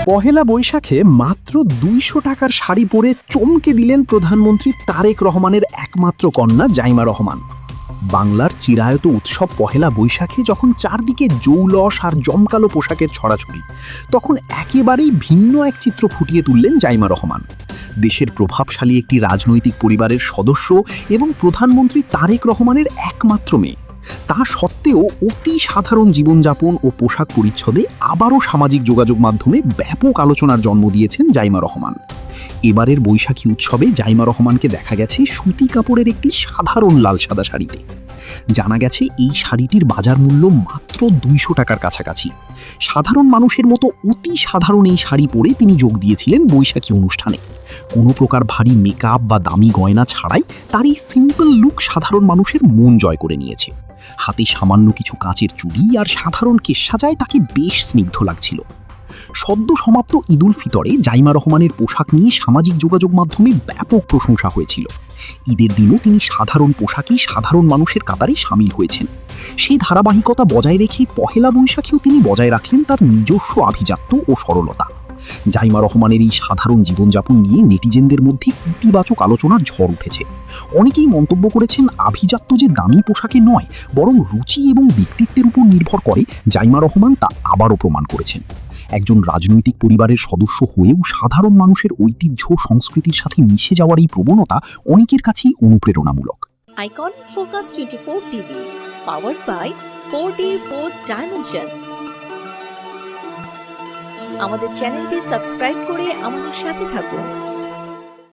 পহেলা বৈশাখে মাত্র ২০০ টাকার শাড়ি পরে চমকে দিলেন প্রধানমন্ত্রী তারেক রহমানের একমাত্র কন্যা জাইমা রহমান। বাংলার চিরায়ত উৎসব পহেলা বৈশাখে যখন চারদিকে জৌলস আর জমকালো পোশাকের ছড়াছড়ি, তখন একেবারেই ভিন্ন এক চিত্র ফুটিয়ে তুললেন জাইমা রহমান। দেশের প্রভাবশালী একটি রাজনৈতিক পরিবারের সদস্য এবং প্রধানমন্ত্রী তারেক রহমানের একমাত্র মেয়ে, তা সত্ত্বেও অতি সাধারণ জীবনযাপন ও পোশাক পরিচ্ছদে আবারও সামাজিক যোগাযোগ মাধ্যমে ব্যাপক আলোচনার জন্ম দিয়েছেন জাইমা রহমান। এবারের বৈশাখী উৎসবে জাইমা রহমানকে দেখা গেছে সুতি কাপড়ের একটি সাধারণ লাল সাদা শাড়িতে। জানা গেছে এই শাড়িটির বাজার মূল্য মাত্র ২০০ টাকার কাছাকাছি। সাধারণ মানুষের মতো অতি সাধারণ এই শাড়ি পরে তিনি যোগ দিয়েছিলেন বৈশাখী অনুষ্ঠানে। কোনো প্রকার ভারী মেকআপ বা দামি গয়না ছাড়াই তার এই সিম্পল লুক সাধারণ মানুষের মন জয় করে নিয়েছে। হাতে সামান্য কিছু কাঁচের চুড়ি আর সাধারণ কেশ সাজায় তাকে বেশ স্নিগ্ধ লাগছিল। সদ্য সমাপ্ত ঈদুল ফিতরে জাইমা রহমানের পোশাক নিয়ে সামাজিক যোগাযোগ মাধ্যমে ব্যাপক প্রশংসা হয়েছিল। ঈদের দিনও তিনি সাধারণ পোশাকেই সাধারণ মানুষের কাতারে সামিল হয়েছেন। সেই ধারাবাহিকতা বজায় রেখে পহেলা বৈশাখেও তিনি বজায় রাখলেন তার নিজস্ব আভিজাত্য ও সরলতা। জাইমা রহমানের এই সাধারণ জীবনযাপন নিয়ে নেটিজেনদের মধ্যে ইতিবাচক আলোচনার ঝড় উঠেছে। অনেকেই মন্তব্য করেছেন, আভিজাত্য যে দামি পোশাকে নয়, বরং রুচি এবং ব্যক্তিত্বের উপর নির্ভর করে। জাইমা রহমান তা আবারও প্রমাণ করেছেন। একজন রাজনৈতিক পরিবারের সদস্য হয়েও সাধারণ মানুষের ঐতিহ্য সংস্কৃতির সাথে মিশে যাওয়ার এই প্রবণতা অনেকের কাছেই অনুপ্রেরণামূলক। Icon focus 24 TV, powered by 4D Fourth Dimension। আমাদের চ্যানেলটি সাবস্ক্রাইব করে আমাদের সাথে থাকুন।